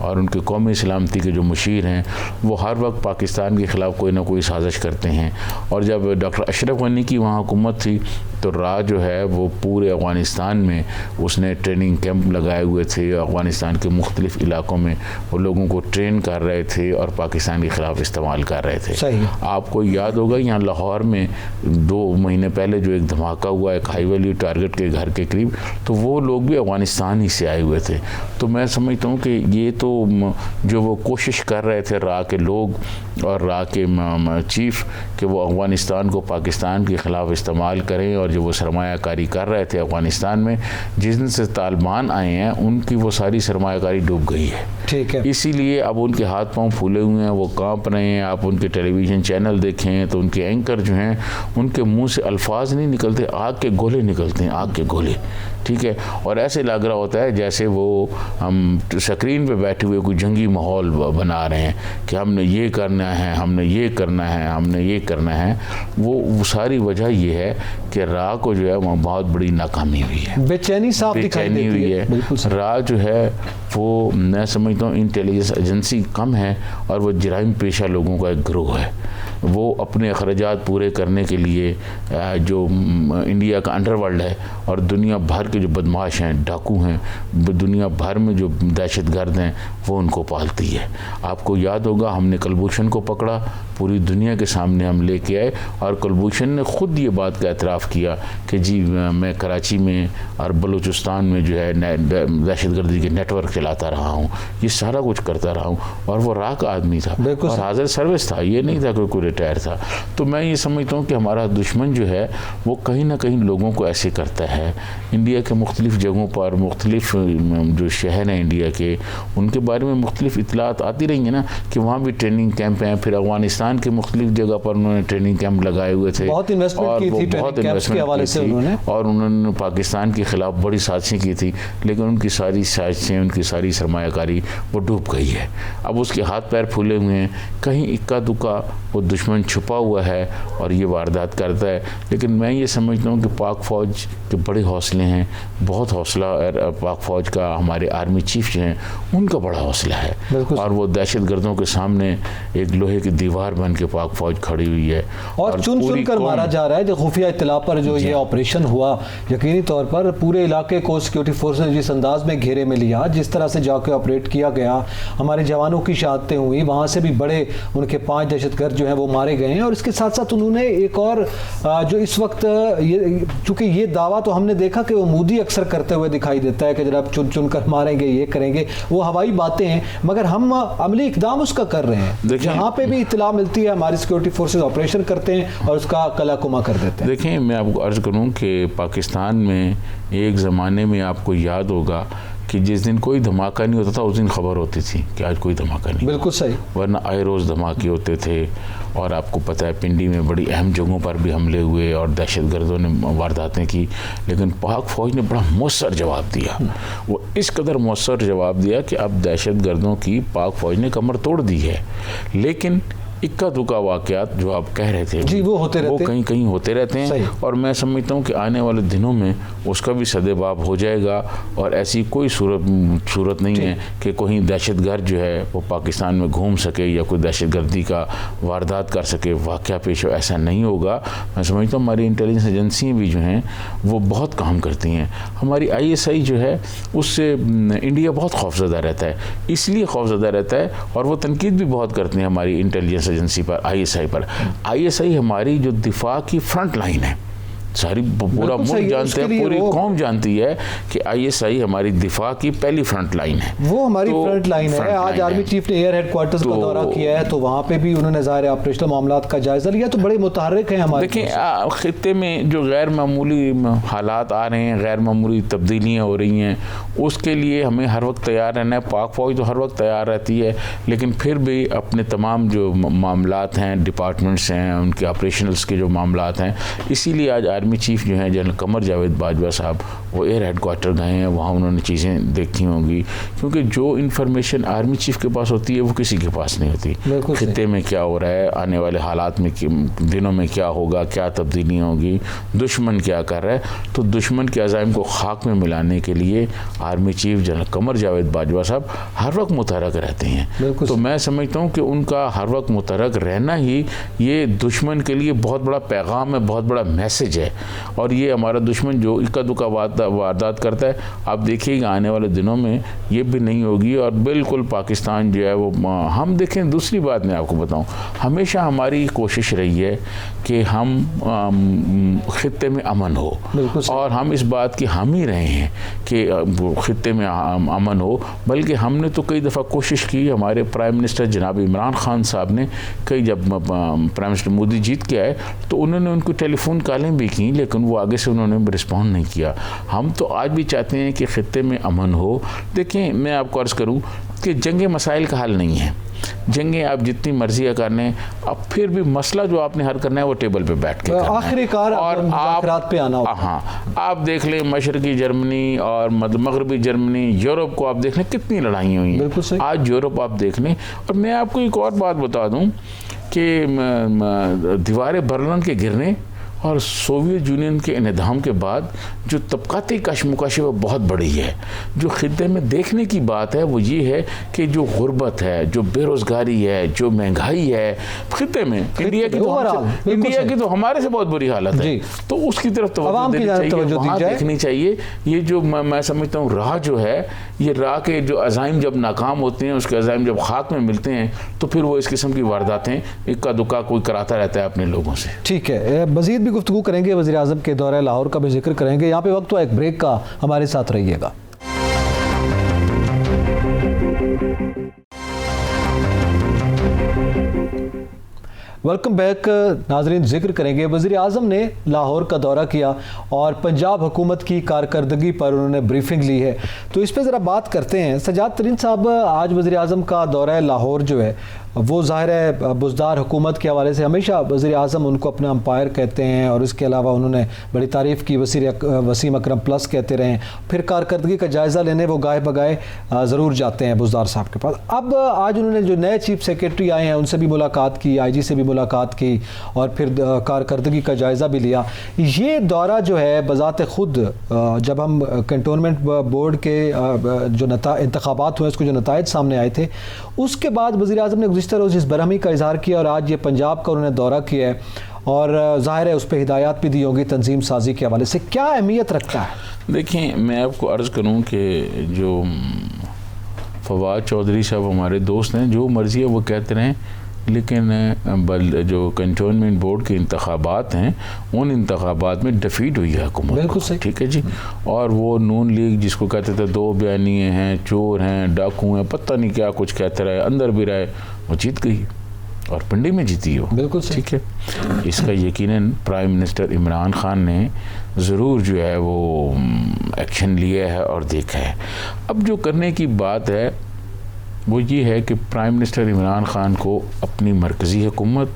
اور ان کے قومی سلامتی کے جو مشیر ہیں وہ ہر وقت پاکستان کے خلاف کوئی نہ کوئی سازش کرتے ہیں. اور جب ڈاکٹر اشرف غنی کی وہاں حکومت تھی تو راہ جو ہے وہ پورے افغانستان میں اس نے ٹریننگ کیمپ لگائے ہوئے تھے. افغانستان کے مختلف علاقوں میں وہ لوگوں کو ٹرین کر رہے تھے اور پاکستان کے خلاف استعمال کر رہے تھے. آپ کو یاد ہوگا یہاں لاہور میں 2 مہینے پہلے جو ایک دھماکہ ہوا ایک ہائی ویلیو ٹارگٹ کے گھر کے قریب, تو وہ لوگ بھی افغانستان ہی سے آئے ہوئے تھے. تو میں سمجھتا ہوں کہ یہ تو جو وہ کوشش کر رہے تھے راہ کے لوگ اور راہ کے چیف کہ وہ افغانستان کو پاکستان کے خلاف استعمال کریں, اور جو وہ سرمایہ کاری کر رہے تھے افغانستان میں, جس دن سے طالبان آئے ہیں ان کی وہ ساری سرمایہ کاری ڈوب گئی ہے. ٹھیک ہے, اسی لیے اب ان کے ہاتھ پاؤں پھولے ہوئے ہیں, وہ کانپ رہے ہیں. آپ ان کے ٹیلی ویژن چینل دیکھیں تو ان کے اینکر جو ہیں ان کے منہ سے الفاظ نہیں نکلتے, آگ کے گولے نکلتے ہیں, آگ کے گولے. ٹھیک ہے, اور ایسے لگ رہا ہوتا ہے جیسے وہ ہم اسکرین پہ بیٹھے ہوئے کوئی جنگی ماحول بنا رہے ہیں کہ ہم نے یہ کرنا ہے, ہم نے یہ کرنا ہے, ہم نے یہ کرنا ہے. وہ ساری وجہ یہ ہے کہ راہ کو جو ہے وہاں بہت بڑی ناکامی ہوئی ہے, بے چینی صاف دکھائی دیتی ہے. راہ جو ہے وہ میں سمجھتا ہوں انٹیلیجنس ایجنسی کم ہے اور وہ جرائم پیشہ لوگوں کا ایک گروہ ہے. وہ اپنے اخراجات پورے کرنے کے لیے جو انڈیا کا انڈر ورلڈ ہے اور دنیا بھر کے جو بدماش ہیں, ڈاکو ہیں, دنیا بھر میں جو دہشت گرد ہیں, وہ ان کو پالتی ہے. آپ کو یاد ہوگا ہم نے کلبھوشن کو پکڑا, پوری دنیا کے سامنے ہم لے کے آئے اور کلبھوشن نے خود یہ بات کا اعتراف کیا کہ جی میں کراچی میں اور بلوچستان میں جو ہے دہشت گردی کے نیٹ ورک چلاتا رہا ہوں, یہ سارا کچھ کرتا رہا ہوں. اور وہ راہ کا آدمی تھا اور حاضر سروس تھا, یہ نہیں تھا کہ کوئی ریٹائر تھا. تو میں یہ سمجھتا ہوں کہ ہمارا دشمن جو ہے وہ کہیں نہ کہیں لوگوں کو ایسے کرتا ہے. انڈیا کے مختلف جگہوں پر مختلف جو شہر ہیں انڈیا کے, ان کے بارے میں مختلف اطلاعات آتی رہی ہیں نا کہ وہاں بھی ٹریننگ کیمپ ہیں. پھر افغانستان کے مختلف جگہ پر انہوں نے ٹریننگ کیمپ لگائے ہوئے تھے, بہت انویسٹمنٹ کی تھی ٹریننگ کیمپس کے حوالے سے انہوں نے, اور انہوں نے پاکستان کے خلاف بڑی سازشیں کی تھی. لیکن ان کی ساری سازشیں, ان کی ساری سرمایہ کاری وہ ڈوب گئی ہے. اب اس کے ہاتھ پیر پھولے ہوئے ہیں, کہیں اکا دکا وہ دشمن چھپا ہوا ہے اور یہ واردات کرتا ہے. لیکن میں یہ سمجھتا ہوں کہ پاک فوج کے بڑے حوصلے ہیں, بہت حوصلہ پاک فوج کا, ہمارے آرمی چیف جو ہیں ان کا بڑا حوصلہ ہے. اور وہ دہشت گردوں کے سامنے ایک لوہے کی دیوار بن کے پاک فوج کھڑی ہوئی ہے اور چن کر مارا جا رہا ہے. جو خفیہ اطلاع پر جو یہ آپریشن ہوا, یقینی طور پر پورے علاقے کو سیکیورٹی فورسز نے جس انداز میں گھیرے میں لیا, جس طرح سے جا کے آپریٹ کیا گیا, ہمارے جوانوں کی شہادتیں ہوئی, وہاں سے بھی بڑے ان کے 5 دہشت گرد جو ہیں وہ مارے گئے ہیں. اور اس کے ساتھ ساتھ انہوں نے ایک اور جو اس وقت چونکہ یہ دعویٰ تو ہم نے دیکھا کہ وہ مودی اکثر کرتے ہوئے دکھائی دیتا ہے کہ جناب چن کر ماریں گے, یہ کریں گے, وہ ہوائی باتیں ہیں, مگر ہم عملی اقدام اس کا کر رہے ہیں. جہاں پہ بھی اطلاع ملتی ہے ہماری سیکیورٹی فورسز آپریشن کرتے ہیں اور اس کا کلا کما کر دیتے ہیں. دیکھیں میں آپ کو عرض کروں کہ پاکستان میں ایک زمانے میں آپ کو یاد ہوگا کہ جس دن کوئی دھماکہ نہیں ہوتا تھا اس دن خبر ہوتی تھی کہ آج کوئی دھماکہ نہیں. بالکل صحیح. ورنہ آئے روز دھماکے ہوتے تھے. اور آپ کو پتہ ہے پنڈی میں بڑی اہم جگہوں پر بھی حملے ہوئے اور دہشت گردوں نے وارداتیں کی. لیکن پاک فوج نے بڑا مؤثر جواب دیا. وہ اس قدر مؤثر جواب دیا کہ اب دہشت گردوں کی پاک فوج نے کمر توڑ دی ہے. لیکن اکا دکا واقعات جو آپ کہہ رہے تھے جی وہ کہیں کہیں ہوتے رہتے ہیں. اور میں سمجھتا ہوں کہ آنے والے دنوں میں اس کا بھی سد باب ہو جائے گا. اور ایسی کوئی صورت نہیں ہے کہ کوئی دہشت گرد جو ہے وہ پاکستان میں گھوم سکے یا کوئی دہشت گردی کا واردات کر سکے, واقعہ پیش ہو, ایسا نہیں ہوگا. میں سمجھتا ہوں ہماری انٹیلیجنس ایجنسیاں بھی جو ہیں وہ بہت کام کرتی ہیں. ہماری ISI جو ہے اس سے انڈیا بہت خوفزدہ رہتا ہے, اس لیے خوفزدہ رہتا ہے. اور وہ تنقید بھی بہت کرتے ہیں ہماری انٹیلیجنس ایجنسی پر, ISI پر. ISI ہماری جو دفاع کی فرنٹ لائن ہے, ساری پورا ملک جانتے ہیں, پوری قوم جانتی ہے کہ ISI ہماری دفاع کی پہلی فرنٹ لائن ہے. وہ ہماری فرنٹ لائن ہے. آج آرمی چیف نے ایئر ہیڈ کوارٹرز کا دورہ کیا ہے تو وہاں پہ بھی انہوں نے ظاہر آپریشنل معاملات کا جائزہ لیا. تو بڑے متحرک ہیں ہمارے. دیکھیں خطے میں جو غیر معمولی حالات آ رہے ہیں, غیر معمولی تبدیلیاں ہو رہی ہیں, اس کے لیے ہمیں ہر وقت تیار رہنا ہے. پاک فوج تو ہر وقت تیار رہتی ہے, لیکن پھر بھی اپنے تمام جو معاملات ہیں, ڈپارٹمنٹس ہیں, ان کے آپریشنلز کے جو معاملات ہیں, اسی لیے آج آرمی چیف جو ہیں جنرل قمر جاوید باجوہ صاحب وہ ایئر ہیڈ کوارٹر گئے ہیں, وہاں انہوں نے چیزیں دیکھی ہوں گی, کیونکہ جو انفارمیشن آرمی چیف کے پاس ہوتی ہے وہ کسی کے پاس نہیں ہوتی. خطے میں کیا ہو رہا ہے, آنے والے حالات میں دنوں میں کیا ہوگا, کیا تبدیلیاں ہوگی, دشمن کیا کر رہا ہے. تو دشمن کے عزائم کو خاک میں ملانے کے لیے army chief general Qamar Javed Bajwa صاحب ہر وقت متحرک رہتے ہیں. تو میں سمجھتا ہوں کہ ان کا ہر وقت متحرک رہنا ہی یہ دشمن کے لیے بہت بڑا پیغام ہے, بہت بڑا میسج ہے. اور یہ ہمارا دشمن جو اکا دکا واردات کرتا ہے, آپ دیکھیے گا آنے والے دنوں میں یہ بھی نہیں ہوگی. اور بالکل پاکستان جو ہے وہ, ہم دیکھیں دوسری بات میں آپ کو بتاؤں, ہمیشہ ہماری کوشش رہی ہے کہ ہم خطے میں امن ہو, اور ہم اس بات کی حامی رہے ہیں کہ خطے میں امن ہو. بلکہ ہم نے تو کئی دفعہ کوشش کی, ہمارے پرائم منسٹر جناب عمران خان صاحب نے جب پرائم منسٹر مودی جیت کے آئے تو انہوں نے ان کو ٹیلی فون کالیں بھی کی, لیکن وہ آگے سے انہوں نے رسپونڈ نہیں کیا. ہم تو آج بھی چاہتے ہیں کہ خطے میں امن ہو. دیکھیں میں آپ کو عرض کروں کہ جنگیں مسائل کا حل نہیں ہے, جنگیں آپ جتنی مرضی کر لیں, اب پھر بھی مسئلہ جو آپ نے حل کرنا ہے وہ ٹیبل پہ بیٹھ کے آخری کار اور مذاکرات پہ آنا. ہاں آپ دیکھ لیں مشرقی جرمنی اور مغربی جرمنی, یورپ کو آپ دیکھ لیں کتنی لڑائیاں ہوئی ہیں. آج یورپ آپ دیکھ لیں. اور میں آپ کو ایک اور بات بتا دوں کہ دیوار برلن کے گرنے اور سوویت یونین کے انہدام کے بعد جو طبقاتی کشمکش ہے وہ بہت بڑی ہے. جو خطے میں دیکھنے کی بات ہے وہ یہ ہے کہ جو غربت ہے, جو بے روزگاری ہے, جو مہنگائی ہے خطے میں, انڈیا کی تو ہمارے سے بہت بری حالت ہے. تو اس کی طرف توجہ دینی چاہیے, وہاں دیکھنی چاہیے. یہ جو میں سمجھتا ہوں راہ جو ہے, یہ راہ کے جو عزائم جب ناکام ہوتے ہیں, اس کے عزائم جب خاک میں ملتے ہیں تو پھر وہ اس قسم کی وارداتیں اکا دکا کوئی کراتا رہتا ہے اپنے لوگوں سے. ٹھیک ہے, مزید بھی گفتگو کریں گے, وزیر اعظم کے دورہ لاہور کا بھی ذکر کریں گے. یہاں پہ وقت تو ایک بریک کا, ہمارے ساتھ رہیے گا. ویلکم بیک ناظرین. ذکر کریں گے وزیر اعظم نے لاہور کا دورہ کیا اور پنجاب حکومت کی کارکردگی پر انہوں نے بریفنگ لی ہے, تو اس پہ ذرا بات کرتے ہیں. سجاد ترین صاحب, آج وزیر اعظم کا دورہ لاہور جو ہے وہ ظاہر ہے بزدار حکومت کے حوالے سے ہمیشہ وزیر اعظم ان کو اپنا امپائر کہتے ہیں, اور اس کے علاوہ انہوں نے بڑی تعریف کی, وسیم اکرم پلس کہتے رہے. پھر کارکردگی کا جائزہ لینے وہ گائے بگائے ضرور جاتے ہیں بزدار صاحب کے پاس. اب آج انہوں نے جو نئے چیف سیکرٹری آئے ہیں ان سے بھی ملاقات کی, آئی جی سے بھی ملاقات کی, اور پھر کارکردگی کا جائزہ بھی لیا. یہ دورہ جو ہے بذات خود, جب ہم کنٹونمنٹ بورڈ کے جو انتخابات ہوئے اس کو جو نتائج سامنے آئے تھے, اس کے بعد وزیر اعظم نے گزشتہ روز اس برہمی کا اظہار کیا, اور آج یہ پنجاب کا انہوں نے دورہ کیا ہے, اور ظاہر ہے اس پہ ہدایات بھی دی ہوگی تنظیم سازی کے حوالے سے. کیا اہمیت رکھتا ہے؟ دیکھیں میں آپ کو عرض کروں کہ جو فواد چودھری صاحب ہمارے دوست ہیں, جو مرضی ہے وہ کہتے رہیں, لیکن جو کنٹونمنٹ بورڈ کے انتخابات ہیں ان انتخابات میں ڈیفیٹ ہوئی ہے حکومت. بالکل صحیح. ٹھیک ہے جی. اور وہ نون لیگ جس کو کہتے تھے دو بیانیے ہیں, چور ہیں, ڈاکو ہیں, پتہ نہیں کیا کچھ کہتے رہے, اندر بھی رہے, وہ جیت گئی اور پنڈی میں جیتی ہو. بالکل ٹھیک ہے. اس کا یقیناً پرائم منسٹر عمران خان نے ضرور جو ہے وہ ایکشن لیا ہے اور دیکھا ہے. اب جو کرنے کی بات ہے وہ یہ ہے کہ پرائم منسٹر عمران خان کو اپنی مرکزی حکومت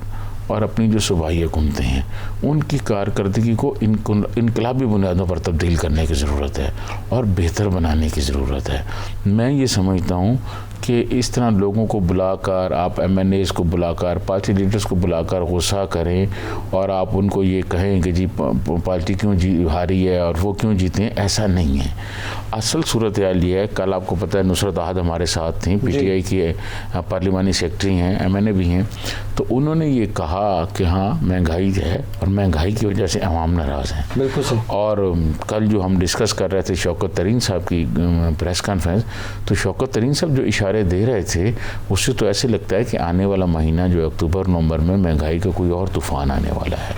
اور اپنی جو صوبائی حکومتیں ہیں ان کی کارکردگی کو انقلابی بنیادوں پر تبدیل کرنے کی ضرورت ہے اور بہتر بنانے کی ضرورت ہے. میں یہ سمجھتا ہوں کہ اس طرح لوگوں کو بلا کر, آپ ایم این ایز کو بلا کر, پارٹی لیڈرز کو بلا کر غصہ کریں اور آپ ان کو یہ کہیں کہ جی پارٹی کیوں ہاری ہے اور وہ کیوں جیتے ہیں, ایسا نہیں ہے. اصل صورتحال یہ ہے, کل آپ کو پتہ ہے نصرت احد ہمارے ساتھ تھیں, پی ٹی آئی کی پارلیمانی سیکرٹری ہیں, ایم این اے بھی ہیں, تو انہوں نے یہ کہا کہ ہاں مہنگائی ہے اور مہنگائی کی وجہ سے عوام ناراض ہیں. بالکل صحیح. اور کل جو ہم ڈسکس کر رہے تھے شوکت ترین صاحب کی پریس کانفرنس, تو شوکت ترین صاحب جو اشارے دے رہے تھے اس سے تو ایسے لگتا ہے کہ آنے والا مہینہ جو اکتوبر نومبر میں مہنگائی کا کوئی اور طوفان آنے والا ہے.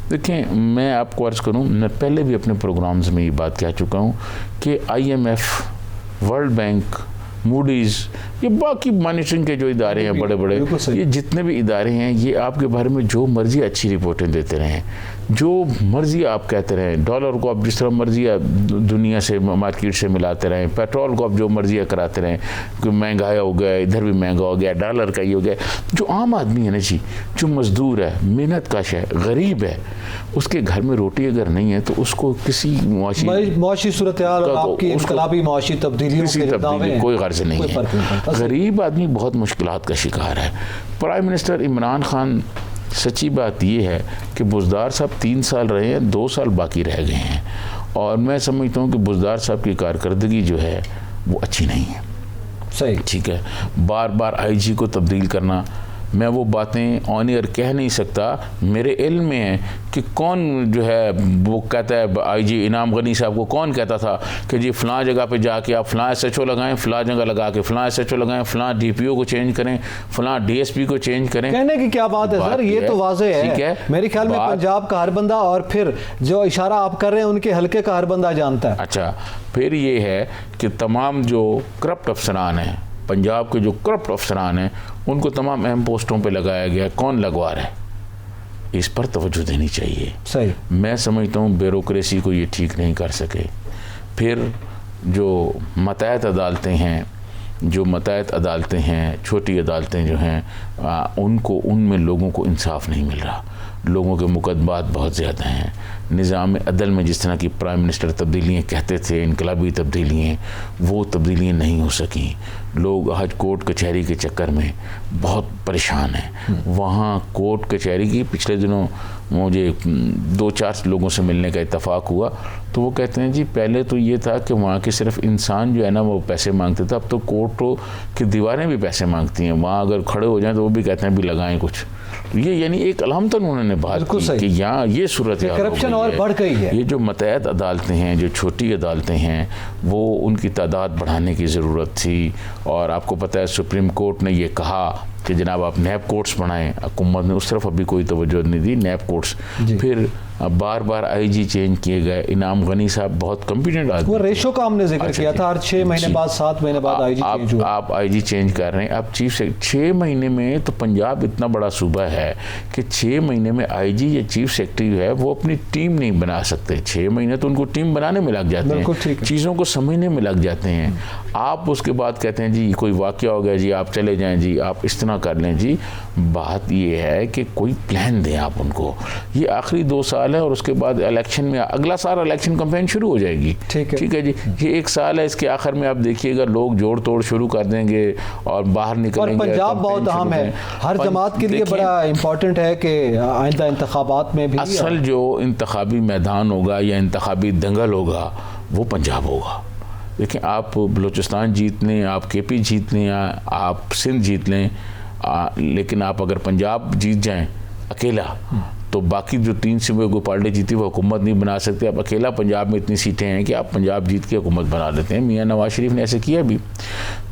دیکھیں میں آپ کو عرض کروں, میں پہلے بھی اپنے پروگرامز میں یہ بات کہہ چکا ہوں کہ I M F, World Bank, Moody's, یہ باقی مانیٹرنگ کے جو ادارے ہیں بڑے بڑے, یہ جتنے بھی ادارے ہیں یہ آپ کے بارے میں جو مرضی اچھی رپورٹیں دیتے رہے ہیں, جو مرضی آپ کہتے رہیں، ڈالر کو آپ جس طرح مرضی دنیا سے مارکیٹ سے ملاتے رہیں، پیٹرول کو آپ جو مرضی کراتے رہیں کہ مہنگائی ہو گیا، ادھر بھی مہنگا ہو گیا، ڈالر کا یہ ہو گیا. جو عام آدمی ہے نا جی، جو مزدور ہے، محنت کش ہے، غریب ہے، اس کے گھر میں روٹی اگر نہیں ہے تو اس کو کسی معاشی صورتحال اور آپ کی انقلابی معاشی تبدیلیوں کے دعوے کوئی غرض نہیں ہے. غریب آدمی بہت مشکلات کا شکار ہے. پرائم منسٹر عمران خان، سچی بات یہ ہے کہ بزدار صاحب 3 سال رہے ہیں، 2 سال باقی رہ گئے ہیں، اور میں سمجھتا ہوں کہ بزدار صاحب کی کارکردگی جو ہے وہ اچھی نہیں ہے. صحیح، ٹھیک ہے. بار بار آئی جی کو تبدیل کرنا، میں وہ باتیں آن ایئر کہہ نہیں سکتا. میرے علم میں ہے کہ کون جو ہے وہ کہتا ہے، آئی جی انعام غنی صاحب کو کون کہتا تھا کہ جی فلاں جگہ پہ جا کے آپ فلاں ایس ایچ او لگائیں، فلاں جگہ لگا کے فلاں ایس ایچ او لگائیں، فلاں ڈی پی او کو چینج کریں، فلاں ڈی ایس پی کو چینج کریں. کہنے کی کیا بات ہے سر، یہ تو واضح ہے. میرے خیال میں پنجاب کا ہر بندہ، اور پھر جو اشارہ آپ کر رہے ہیں ان کے حلقے کا ہر بندہ جانتا ہے. اچھا، پھر یہ ہے کہ تمام جو کرپٹ افسران ہیں، پنجاب کے جو کرپٹ افسران ہیں، ان کو تمام اہم پوسٹوں پہ لگایا گیا. کون لگوا رہا ہے؟ اس پر توجہ دینی چاہیے. صحیح. میں سمجھتا ہوں بیوروکریسی کو یہ ٹھیک نہیں کر سکے. پھر جو متحد عدالتیں ہیں، چھوٹی عدالتیں جو ہیں، ان میں لوگوں کو انصاف نہیں مل رہا. لوگوں کے مقدمات بہت زیادہ ہیں. نظام عدل میں جس طرح کی پرائم منسٹر تبدیلیاں کہتے تھے، انقلابی تبدیلیاں، وہ تبدیلیاں نہیں ہو سکیں. لوگ آج کورٹ کچہری کے چکر میں بہت پریشان ہیں. وہاں کورٹ کچہری کی پچھلے دنوں مجھے 2-4 لوگوں سے ملنے کا اتفاق ہوا، تو وہ کہتے ہیں جی پہلے تو یہ تھا کہ وہاں کے صرف انسان جو ہے نا وہ پیسے مانگتے تھے، اب تو کورٹوں کی دیواریں بھی پیسے مانگتی ہیں. وہاں اگر کھڑے ہو جائیں تو وہ بھی کہتے ہیں بھی لگائیں کچھ. یہ یعنی ایک علامتاً انہوں نے بات کی کہ یہاں یہ صورتحال کرپشن اور بڑھ گئی ہے. یہ جو متحد عدالتیں ہیں، جو چھوٹی عدالتیں ہیں، وہ ان کی تعداد بڑھانے کی ضرورت تھی. اور آپ کو پتہ ہے سپریم کورٹ نے یہ کہا کہ جناب آپ نیب کورٹس بنائیں. حکومت نے اس طرف ابھی کوئی توجہ نہیں دی. نیب کورٹس پھر بار بار آئی جی چینج کیے گئے. انعام غنی صاحب بہت کمپیٹنٹ آدمی، وہ ریشو کا ہم نے ذکر کیا تھا، ہر 6 مہینے بعد 7 مہینے بعد آئی جی چینج ہوا. آپ آئی جی چینج کر رہے ہیں. اب چیف سے 6 مہینے میں تو پنجاب اتنا بڑا صوبہ ہے کہ 6 مہینے میں آئی جی یا چیف سیکرٹری جو ہے وہ اپنی ٹیم نہیں بنا سکتے. 6 مہینے تو ان کو ٹیم بنانے میں لگ جاتے ہیں، چیزوں کو سمجھنے میں لگ جاتے ہیں. آپ اس کے بعد کہتے ہیں جی کوئی واقعہ ہو گیا جی آپ چلے جائیں جی آپ اس طرح کر لیں. جی بات یہ ہے کہ کوئی پلان دیں آپ ان کو. یہ آخری 2 سال ہے اور اس کے بعد الیکشن میں، اگلا سال الیکشن کمپین شروع ہو جائے گی. ٹھیک ہے جی. یہ 1 سال ہے، اس کے آخر میں آپ دیکھیے گا لوگ جوڑ توڑ شروع کر دیں گے اور باہر نکلیں گے. اور پنجاب بہت اہم ہے، ہر جماعت کے لیے بڑا امپورٹنٹ ہے کہ آئندہ انتخابات میں بھی اصل جو انتخابی میدان ہوگا یا انتخابی دنگل ہوگا وہ پنجاب ہوگا. دیکھیں آپ بلوچستان جیت لیں، آپ کے پی جیت لیں، آپ سندھ جیت لیں، لیکن آپ اگر پنجاب جیت جائیں اکیلا تو باقی جو 3 صوبے کو پارٹی جیتی وہ حکومت نہیں بنا سکتے. اب اکیلا پنجاب میں اتنی سیٹیں ہیں کہ آپ پنجاب جیت کے حکومت بنا لیتے ہیں. میاں نواز شریف نے ایسے کیا بھی.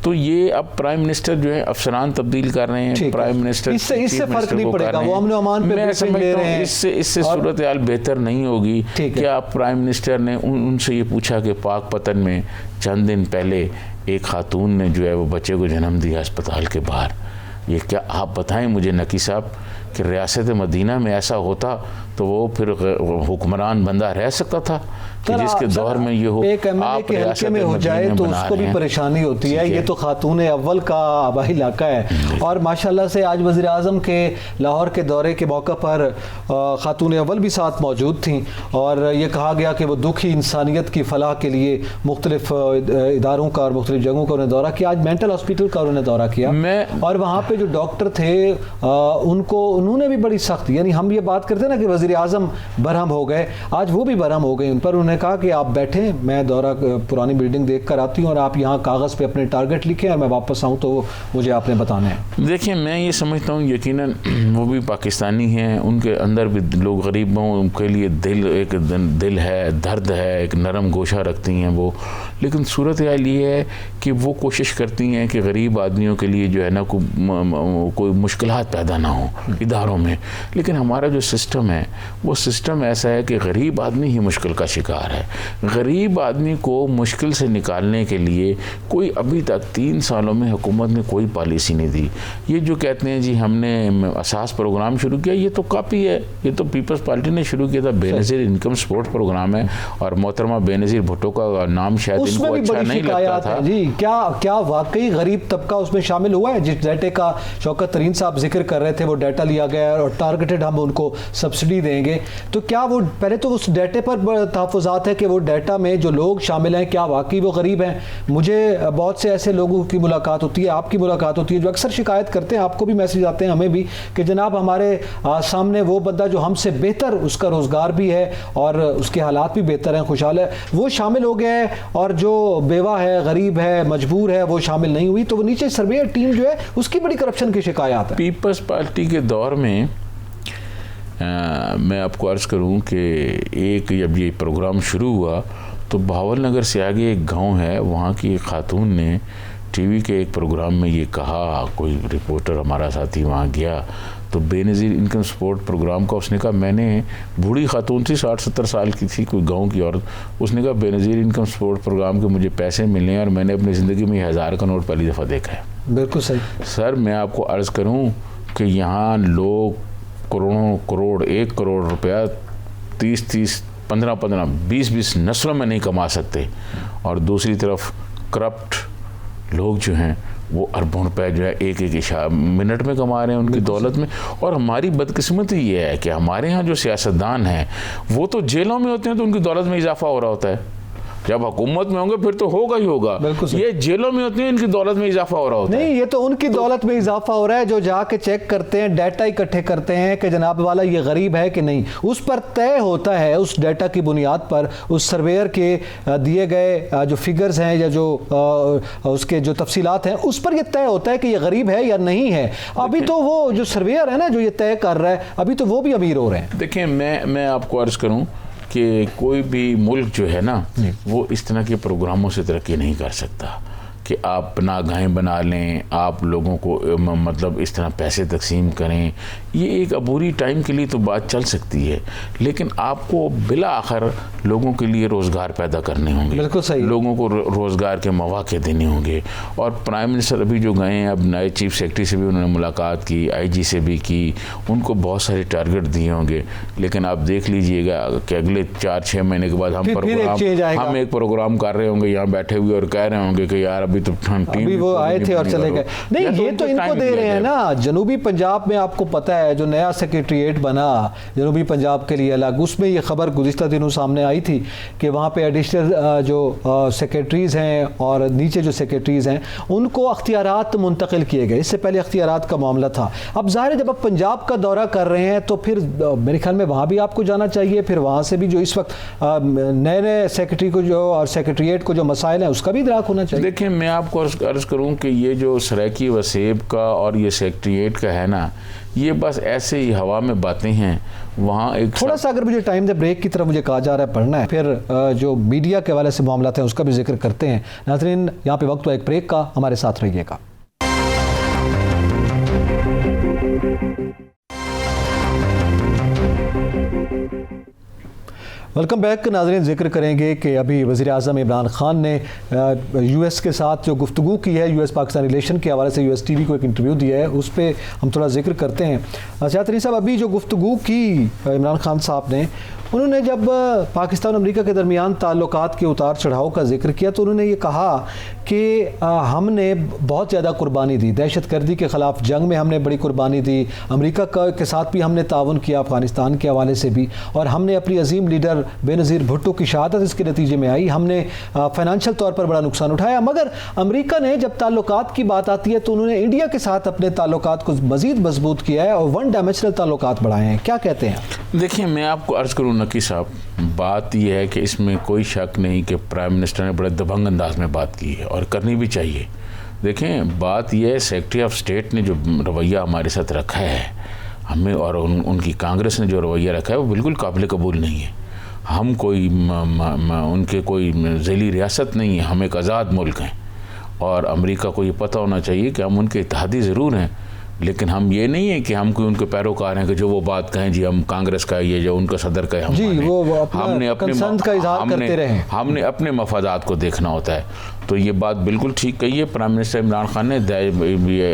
تو یہ اب پرائم منسٹر جو ہے افسران تبدیل کر رہے ہیں. پرائم منسٹر اس سے فرق نہیں پڑے گا، وہ امن و امان پہ بریفنگ لے رہے ہیں. اس سے صورتحال بہتر نہیں ہوگی. کیا پرائم منسٹر نے ان سے یہ پوچھا کہ پاک پتن میں چند دن پہلے ایک خاتون نے جو ہے وہ بچے کو جنم دیا اسپتال کے باہر. یہ کیا آپ بتائیں مجھے نقی صاحب کہ ریاست مدینہ میں ایسا ہوتا تو وہ پھر حکمران بندہ رہ سکتا تھا کہ جس کے دور میں یہ ہو. ایک ایم ایل اے کے حلقے میں ہو جائے تو اس کو بھی پریشانی ہوتی ہے. یہ تو خاتون اول کا آبائی علاقہ ہے اور ماشاءاللہ سے آج وزیر اعظم کے لاہور کے دورے کے موقع پر خاتون اول بھی ساتھ موجود تھیں اور یہ کہا گیا کہ وہ دکھی انسانیت کی فلاح کے لیے مختلف اداروں کا اور مختلف جگہوں کا انہوں نے دورہ کیا. آج مینٹل ہاسپٹل کا انہوں نے دورہ کیا اور وہاں پہ جو ڈاکٹر تھے انہوں نے بھی بڑی سخت، یعنی ہم یہ بات کرتے ہیں نا کہ وزیر اعظم برہم ہو گئے، آج وہ بھی برہم ہو گئے ان پر. انہوں نے کہا کہ آپ بیٹھیں، میں دورہ پرانی بلڈنگ دیکھ کر آتی ہوں اور آپ یہاں کاغذ پہ اپنے ٹارگٹ لکھیں اور میں واپس آؤں تو مجھے آپ نے بتانا ہے. دیکھیں میں یہ سمجھتا ہوں یقیناً وہ بھی پاکستانی ہیں، ان کے اندر بھی لوگ غریب ہوں، ان کے لیے ایک دل ہے، درد ہے، ایک نرم گوشہ رکھتی ہیں وہ. لیکن صورتحال یہ ہے کہ وہ کوشش کرتی ہیں کہ غریب آدمیوں کے لیے جو ہے نا کوئی مشکلات پیدا نہ ہوں اداروں میں. لیکن ہمارا جو سسٹم ہے وہ سسٹم ایسا ہے کہ غریب آدمی ہی مشکل کا شکار روزگار ہے. غریب آدمی کو مشکل سے نکالنے کے لیے کوئی ابھی تک 3 سالوں میں حکومت نے کوئی پالیسی نہیں دی. یہ جو کہتے ہیں جی ہم نے اساس پروگرام شروع کیا, یہ تو کاپی ہے. یہ تو پیپلز پارٹی نے شروع کیا تھا, بے نظیر انکم سپورٹ پروگرام ہے, اور محترمہ بے نظیر بھٹو کا نام شاید ان کو اچھا نہیں لگتا تھا. جی کیا واقعی غریب طبقہ اس میں شامل ہوا ہے؟ جس ڈیٹے کا شوکت ترین صاحب ذکر کر رہے تھے, وہ ڈیٹا لیا گیا ہے اور ٹارگیٹڈ ہم ان کو سبسڈی دیں گے, تو کیا وہ پہلے تو اس ڈیٹے پر تحفظات ہے کہ وہ ڈیٹا میں جو لوگ شامل ہیں کیا واقعی وہ غریب ہیں؟ مجھے بہت سے ایسے لوگوں کی ملاقات ہوتی ہے, آپ کی ملاقات ہوتی ہے, جو اکثر شکایت کرتے ہیں, آپ کو بھی میسیج آتے ہیں, ہمیں بھی, کہ جناب ہمارے سامنے وہ بندہ جو ہم سے بہتر اس کا روزگار بھی ہے اور اس کے حالات بھی بہتر ہیں, خوشحال ہے, وہ شامل ہو گیا ہے, اور جو بیوہ ہے, غریب ہے, مجبور ہے, وہ شامل نہیں ہوئی. تو وہ نیچے سرویئر ٹیم جو ہے اس کی بڑی کرپشن کی شکایات ہے. پیپلز پارٹی کے دور میں میں آپ کو عرض کروں کہ ایک جب یہ پروگرام شروع ہوا تو بہاول نگر سے آگے ایک گاؤں ہے, وہاں کی ایک خاتون نے ٹی وی کے ایک پروگرام میں یہ کہا, کوئی رپورٹر ہمارا ساتھی وہاں گیا تو بے نظیر انکم سپورٹ پروگرام کا, اس نے کہا, میں نے بوڑھی خاتون تھی, 60-70 سال کی تھی, کوئی گاؤں کی عورت, اس نے کہا بے نظیر انکم سپورٹ پروگرام کے مجھے پیسے ملے ہیں اور میں نے اپنی زندگی میں 1000 کا نوٹ پہلی دفعہ دیکھا ہے. بالکل صحیح سر. میں آپ کو عرض کروں کہ یہاں لوگ کروڑوں کروڑ 1 کروڑ روپیہ 30-30 15-15 20-20 نسلوں میں نہیں کما سکتے, اور دوسری طرف کرپٹ لوگ جو ہیں وہ اربوں روپے جو ہے ایک منٹ میں کما رہے ہیں ان کی دولت میں. اور ہماری بدقسمتی یہ ہے کہ ہمارے ہاں جو سیاستدان ہیں وہ تو جیلوں میں ہوتے ہیں تو ان کی دولت میں اضافہ ہو رہا ہوتا ہے, جب حکومت میں ہوں گے پھر تو ہوگا ہی ہوگا. یہ جیلوں میں ہوتے ہیں, ان کی دولت میں اضافہ ہو رہا ہوتا ہے. نہیں, یہ تو ان کی دولت میں اضافہ ہو رہا ہے جو جا کے چیک کرتے ہیں, ڈیٹا اکٹھے کرتے ہیں کہ جناب والا یہ غریب ہے کہ نہیں, اس پر طے ہوتا ہے, اس ڈیٹا کی بنیاد پر, اس سرویئر کے دیے گئے جو فگرز ہیں یا جو اس کے جو تفصیلات ہیں اس پر یہ طے ہوتا ہے کہ یہ غریب ہے یا نہیں ہے. ابھی تو وہ جو سرویئر ہے نا جو یہ طے کر رہا ہے, ابھی تو وہ بھی امیر ہو رہے ہیں. دیکھیں میں آپ کو عرض کروں کہ کوئی بھی ملک جو ہے نا وہ اس طرح کے پروگراموں سے ترقی نہیں کر سکتا کہ آپ پناہ بنا لیں, آپ لوگوں کو مطلب اس طرح پیسے تقسیم کریں. یہ ایک عبوری ٹائم کے لیے تو بات چل سکتی ہے, لیکن آپ کو بالآخر لوگوں کے لیے روزگار پیدا کرنے ہوں گے. بالکل صحیح. لوگوں کو روزگار کے مواقع دینے ہوں گے. اور پرائم منسٹر ابھی جو گئے ہیں, اب نئے چیف سیکرٹری سے بھی انہوں نے ملاقات کی, آئی جی سے بھی کی, ان کو بہت سارے ٹارگٹ دیے ہوں گے. لیکن آپ دیکھ لیجئے گا کہ اگلے 4-6 مہینے کے بعد ہم ایک پروگرام کر رہے ہوں گے یہاں بیٹھے ہوئے, اور کہہ رہے ہوں گے کہ یار ابھی وہ آئے تھے اور چلے گئے. نہیں, یہ تو ان کو دے رہے ہیں نا. جنوبی پنجاب میں آپ کو پتہ ہے جو نیا سیکریٹریٹ بنا جنوبی پنجاب کے لیے الگ, اس میں یہ خبر گزشتہ دنوں سامنے آئی تھی کہ وہاں پہ ایڈیشنل جو سیکریٹریز ہیں اور نیچے جو سیکریٹریز ہیں ان کو اختیارات منتقل کیے گئے. اس سے پہلے اختیارات کا معاملہ تھا. اب ظاہر ہے جب آپ پنجاب کا دورہ کر رہے ہیں تو پھر میرے خیال میں وہاں بھی آپ کو جانا چاہیے, پھر وہاں سے بھی جو اس وقت نئے سیکریٹری کو جو اور سیکریٹریٹ کو جو مسائل ہیں اس کا بھی ادراک ہونا چاہیے. دیکھیں, میں آپ کو عرض کروں کہ یہ جو سرائکی وسیب کا اور یہ سیکریٹریٹ کا ہے نا, یہ بس ایسے ہی ہوا میں باتیں ہیں. وہاں ایک تھوڑا سا اگر مجھے ٹائم دے, بریک کی طرف مجھے کہا جا رہا ہے پڑھنا ہے, پھر جو میڈیا کے حوالے سے معاملات ہیں اس کا بھی ذکر کرتے ہیں. ناظرین, یہاں پہ وقت ہوا ایک بریک کا, ہمارے ساتھ رہیے گا. Welcome back. ناظرین, ذکر کریں گے کہ ابھی وزیر اعظم عمران خان نے یو ایس کے ساتھ جو گفتگو کی ہے, یو ایس پاکستان ریلیشن کے حوالے سے یو ایس ٹی وی کو ایک انٹرویو دیا ہے, اس پہ ہم تھوڑا ذکر کرتے ہیں. سیاحت ترین صاحب, ابھی جو گفتگو کی عمران خان صاحب نے, انہوں نے جب پاکستان اور امریکہ کے درمیان تعلقات کے اتار چڑھاؤ کا ذکر کیا تو انہوں نے یہ کہا کہ ہم نے بہت زیادہ قربانی دی, دہشت گردی کے خلاف جنگ میں ہم نے بڑی قربانی دی, امریکہ کے ساتھ بھی ہم نے تعاون کیا افغانستان کے حوالے سے بھی, اور ہم نے اپنی عظیم لیڈر بے نظیر بھٹو کی شہادت اس کے نتیجے میں آئی, ہم نے فائنانشل طور پر بڑا نقصان اٹھایا. مگر امریکہ نے جب تعلقات کی بات آتی ہے تو انہوں نے انڈیا کے ساتھ اپنے تعلقات کو مزید مضبوط کیا ہے اور ون ڈائمینشنل تعلقات بڑھائے ہیں. کیا کہتے ہیں؟ دیکھیں, میں آپ کو عرض کروں نقی صاحب, بات یہ ہے کہ اس میں کوئی شک نہیں کہ پرائم منسٹر نے بڑے دبنگ انداز میں بات کی ہے اور کرنی بھی چاہیے. دیکھیں, بات یہ ہے سیکرٹری آف اسٹیٹ نے جو رویہ ہمارے ساتھ رکھا ہے ہمیں, اور ان کی کانگریس نے جو رویہ رکھا ہے وہ بالکل قابل قبول نہیں ہے. ہم کوئی ان کے کوئی ذیلی ریاست نہیں ہے, ہم ایک آزاد ملک ہیں, اور امریکہ کو یہ پتہ ہونا چاہیے کہ ہم ان کے اتحادی ضرور ہیں لیکن ہم یہ نہیں ہے کہ ہم کوئی ان کے پیروکار ہیں کہ جو وہ بات کہیں جی ہم کانگریس کا یہ جو ان کا صدر کا جی وہ کنسرن کا اظہار کرتے رہیں. ہم نے اپنے مفادات کو دیکھنا ہوتا ہے. تو یہ بات بالکل ٹھیک کہی ہے پرائم منسٹر عمران خان نے.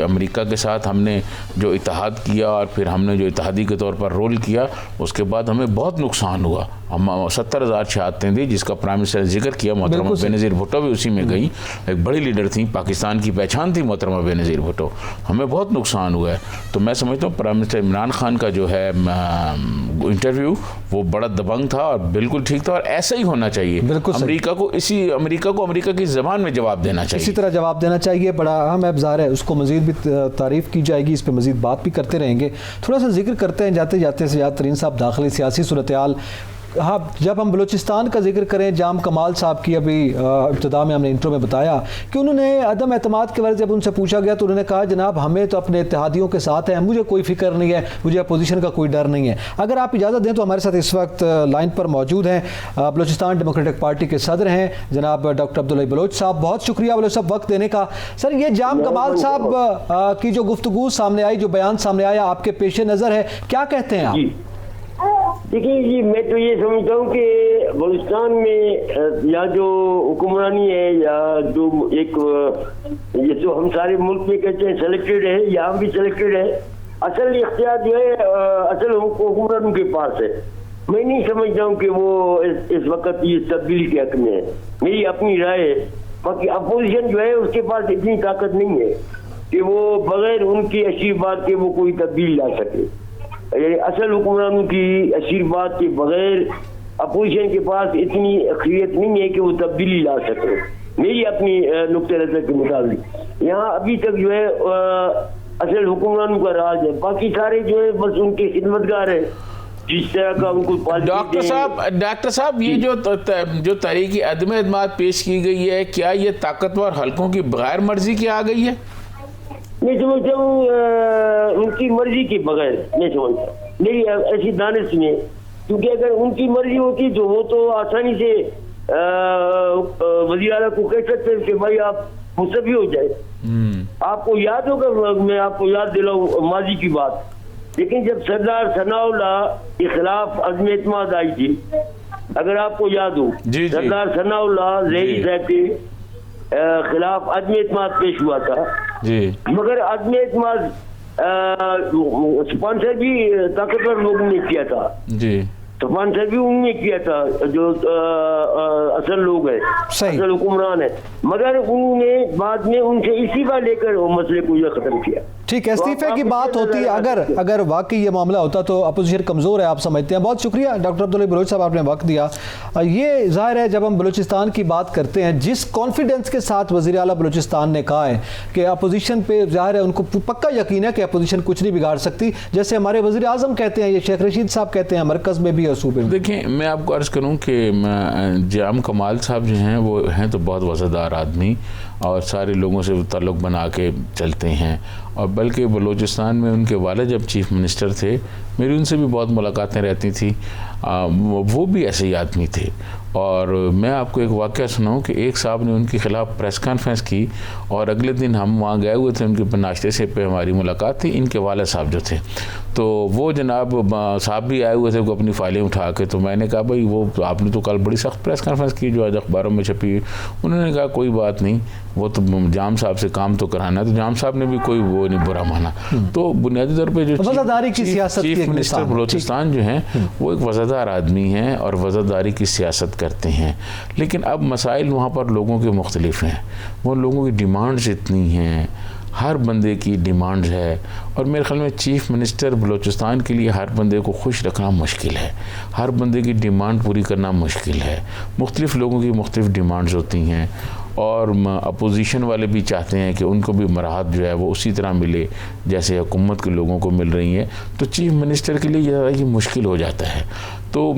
امریکہ کے ساتھ ہم نے جو اتحاد کیا اور پھر ہم نے جو اتحادی کے طور پر رول کیا, اس کے بعد ہمیں بہت نقصان ہوا. ہم 70,000 شہادتیں دی جس کا پرائم منسٹر نے ذکر کیا. محترمہ بینظیر بھٹو بھی اسی میں گئی, ایک بڑی لیڈر تھیں, پاکستان کی پہچان تھی محترمہ بینظیر بھٹو. ہمیں بہت نقصان ہوا ہے. تو میں سمجھتا ہوں پرائم منسٹر عمران خان کا جو ہے انٹرویو وہ بڑا دبنگ تھا اور بالکل ٹھیک تھا, اور ایسا ہی ہونا چاہیے. امریکہ کو امریکہ کی زبان میں جواب دینا چاہیے, اسی طرح جواب دینا چاہیے. بڑا اہم ابزار ہے, اس کو مزید بھی تعریف کی جائے گی, اس پہ مزید بات بھی کرتے رہیں گے. تھوڑا سا ذکر کرتے ہیں جاتے جاتے سجاد ترین صاحب, داخلی سیاسی صورتحال. ہاں, جب ہم بلوچستان کا ذکر کریں, جام کمال صاحب کی ابھی ابتدا میں ہم نے انٹرو میں بتایا کہ انہوں نے عدم اعتماد کے بارے جب ان سے پوچھا گیا تو انہوں نے کہا جناب ہمیں تو اپنے اتحادیوں کے ساتھ ہیں, مجھے کوئی فکر نہیں ہے, مجھے اپوزیشن کا کوئی ڈر نہیں ہے. اگر آپ اجازت دیں تو ہمارے ساتھ اس وقت لائن پر موجود ہیں بلوچستان ڈیموکریٹک پارٹی کے صدر ہیں جناب ڈاکٹر عبداللہ بلوچ صاحب. بہت شکریہ بلوچ صاحب وقت دینے کا. سر, یہ جام کمال صاحب کی جو گفتگو سامنے آئی, جو بیان سامنے آیا, آپ کے پیش نظر ہے, کیا کہتے ہیں آپ؟ دیکھیے جی, میں تو یہ سمجھتا ہوں کہ بلوچستان میں یا جو حکمرانی ہے یا جو ایک یہ جو ہم سارے ملک میں کہتے ہیں سلیکٹڈ ہے, یہاں بھی سلیکٹڈ ہے. اصل اختیار جو ہے اصل حکمرانوں کے پاس ہے. میں نہیں سمجھتا ہوں کہ وہ اس وقت یہ تبدیلی کے حق میں ہے, میری اپنی رائے ہے. باقی اپوزیشن جو ہے اس کے پاس اتنی طاقت نہیں ہے کہ وہ بغیر ان کی آشیرواد کے وہ کوئی تبدیلی لا سکے. یعنی اصل حکمرانوں کی آشیرواد کے بغیر اپوزیشن کے پاس اتنی اقلیت نہیں ہے کہ وہ تبدیلی لا سکے. میری اپنی نقطۂ نظر کے مطابق یہاں ابھی تک جو ہے اصل حکمرانوں کا راج ہے, باقی سارے جو ہے بس ان کے خدمتگار ہیں جس طرح کا ان کو ڈاکٹر صاحب یہ جو تحریک عدم اعتماد پیش کی گئی ہے, کیا یہ طاقتور حلقوں کی بغیر مرضی کی آ گئی ہے؟ میں سمجھتا ہوں ان کی مرضی کے بغیر, میں سمجھتا ہوں میری ایسی دانش میں, کیونکہ اگر ان کی مرضی ہوتی تو وہ تو آسانی سے وزیر اعلیٰ کو کہہ سکتے کہ بھائی آپ مستعفی ہو جائے. آپ کو یاد ہوگا, میں آپ کو یاد دلاؤں ماضی کی بات, لیکن جب سردار ثناء اللہ کے خلاف عدم اعتماد آئی تھی, اگر آپ کو یاد ہو, سردار ثناء اللہ زہری صاحب کے خلاف عدم اعتماد پیش ہوا تھا, مگر عدم اعتماد اسپانسر بھی طاقتور لوگوں نے کیا تھا, اسپانسر بھی انہوں نے کیا تھا جو اصل لوگ ہیں, اصل حکمران ہیں, مگر انہوں نے بعد میں ان سے اسی بار لے کر وہ مسئلے کو یہ ختم کیا. ٹھیک ہے, استعفے کی بات ہوتی ہے, اگر واقعی یہ معاملہ ہوتا تو اپوزیشن کمزور ہے, آپ سمجھتے ہیں. بہت شکریہ ڈاکٹر عبداللہ بلوچ صاحب, آپ نے وقت دیا. یہ ظاہر ہے جب ہم بلوچستان کی بات کرتے ہیں, جس کانفیڈنس کے ساتھ وزیر اعلیٰ بلوچستان نے کہا ہے کہ اپوزیشن پہ ظاہر ہے ان کو پکا یقین ہے کہ اپوزیشن کچھ نہیں بگاڑ سکتی, جیسے ہمارے وزیر اعظم کہتے ہیں, یہ شیخ رشید صاحب کہتے ہیں, مرکز میں بھی اور صوبے میں. دیکھیں, میں آپ کو عرض کروں کہ جام کمال صاحب جو ہیں وہ ہیں تو بہت وفادار آدمی, اور سارے لوگوں سے تعلق بنا کے چلتے ہیں, اور بلکہ بلوچستان میں ان کے والد جب چیف منسٹر تھے, میری ان سے بھی بہت ملاقاتیں رہتی تھیں, وہ بھی ایسے ہی آدمی تھے. اور میں آپ کو ایک واقعہ سناؤں کہ ایک صاحب نے ان کے خلاف پریس کانفرنس کی, اور اگلے دن ہم وہاں گئے ہوئے تھے, ان کے ناشتے سے پہ ہماری ملاقات تھی, ان کے والد صاحب جو تھے, تو وہ جناب صاحب بھی آئے ہوئے تھے اپنی فائلیں اٹھا کے. تو میں نے کہا بھائی وہ آپ نے تو کل بڑی سخت پریس کانفرنس کی جو آج اخباروں میں چھپی. انہوں نے کہا کوئی بات نہیں, وہ تو جام صاحب سے کام تو کرانا ہے. تو جام صاحب نے بھی کوئی وہ نہیں برا مانا. تو بنیادی طور پہ جو چیف منسٹر بلوچستان جو ہیں وہ ایک وفادار آدمی ہیں اور وفاداری کی سیاست کرتے ہیں, لیکن اب مسائل وہاں پر لوگوں کے مختلف ہیں. وہ لوگوں کی ڈیمانڈز اتنی ہیں, ہر بندے کی ڈیمانڈز ہے, اور میرے خیال میں چیف منسٹر بلوچستان کے لیے ہر بندے کو خوش رکھنا مشکل ہے, ہر بندے کی ڈیمانڈ پوری کرنا مشکل ہے. مختلف لوگوں کی مختلف ڈیمانڈز ہوتی ہیں, اور اپوزیشن والے بھی چاہتے ہیں کہ ان کو بھی مراحت جو ہے وہ اسی طرح ملے جیسے حکومت کے لوگوں کو مل رہی ہیں. تو چیف منسٹر کے لیے یہ مشکل ہو جاتا ہے. تو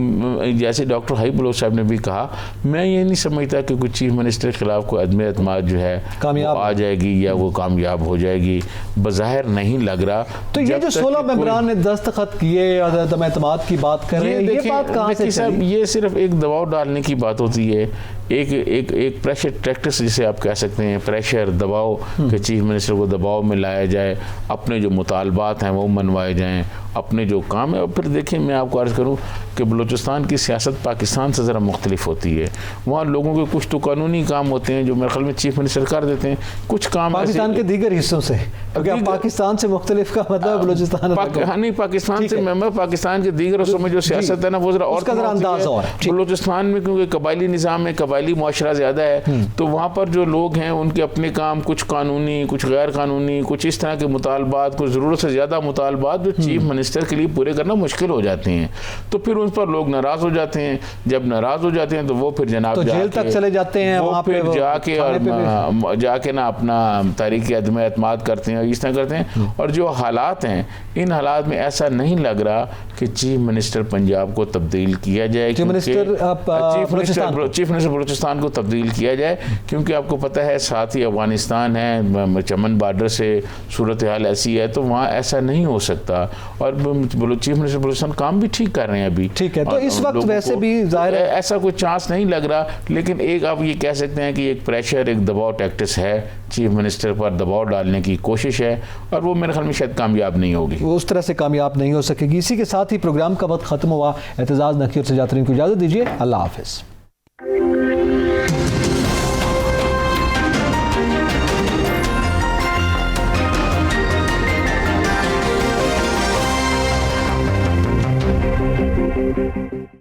جیسے ڈاکٹر حبیب اللہ صاحب نے بھی کہا، میں یہ نہیں سمجھتا کہ کوئی چیف منسٹر کے خلاف کوئی عدم اعتماد جو ہے کامیاب آ جائے گی یا وہ کامیاب ہو جائے گی، بظاہر نہیں لگ رہا۔ تو یہ جو 16 ممبران نے دستخط کیے اور عدم اعتماد کی بات کر رہے ہیں، یہ بات کہاں سے چلی؟ یہ صرف ایک دباؤ ڈالنے کی بات ہوتی ہے، ایک پریشر ٹیکٹس جسے آپ کہہ سکتے ہیں، پریشر دباؤ کہ چیف منسٹر کو دباؤ میں لایا جائے، اپنے جو مطالبات ہیں وہ منوائے جائیں، اپنے جو کام ہے۔ اور پھر دیکھیں میں آپ کو عرض کروں کہ بلوچستان کی سیاست پاکستان سے ذرا مختلف ہوتی ہے، وہاں لوگوں کے کچھ تو قانونی کام ہوتے ہیں جو میرے خیال میں چیف منسٹر کر دیتے ہیں، کچھ کام پاکستان کے دیگر حصوں سے، کیونکہ پاکستان سے مختلف کا مطلب بلوچستان نہیں، پاکستان سے پاکستان کے دیگر حصوں میں جو سیاست ہے نا وہ ذرا اور انداز اور بلوچستان میں کیونکہ قبائلی نظام ہے، قبائلی معاشرہ زیادہ ہے، تو وہاں پر جو لوگ ہیں ان کے اپنے کام کچھ قانونی، کچھ غیر قانونی، کچھ اس طرح کے مطالبات، کچھ ضرورت سے زیادہ مطالبات جو چیف منسٹر کے لیے پورے کرنا مشکل ہو جاتے ہیں، تو پھر ان پر لوگ ناراض ہو جاتے ہیں۔ جب ناراض ہو جاتے ہیں تو وہ پھر جناب جیل تک چلے جاتے ہیں، وہ پھر جا کے نا اپنا تحریک عدم اعتماد کرتے ہیں اور اس طرح کرتے ہیں۔ اور جو حالات ہیں ان حالات میں ایسا نہیں لگ رہا کہ چیف منسٹر پنجاب کو تبدیل کیا جائے، چیف منسٹر بلوچستان کو تبدیل کیا جائے، کیونکہ آپ کو پتہ ہے ساتھ ہی افغانستان ہے، چمن بارڈر سے صورتحال ایسی ہے تو وہاں ایسا نہیں ہو سکتا۔ اور چیف منسٹر بلوچستان کام بھی ٹھیک کر رہے ہیں ابھی، ٹھیک ہے، تو اس وقت ویسے بھی ظاہر ہے ایسا کوئی چانس نہیں لگ رہا، لیکن ایک آپ یہ کہہ سکتے ہیں کہ ایک پریشر، ایک دباؤ ٹیکٹس ہے، چیف منسٹر پر دباؤ ڈالنے کی کوشش ہے، اور وہ میرے خیال میں شاید کامیاب نہیں ہوگی، وہ اس طرح سے کامیاب نہیں ہو سکے گی۔ اسی کے ساتھ ہی پروگرام کا وقت ختم ہوا۔ اعتزاز نقی اور سجاد ترین کو اجازت دیجیے، اللہ حافظ۔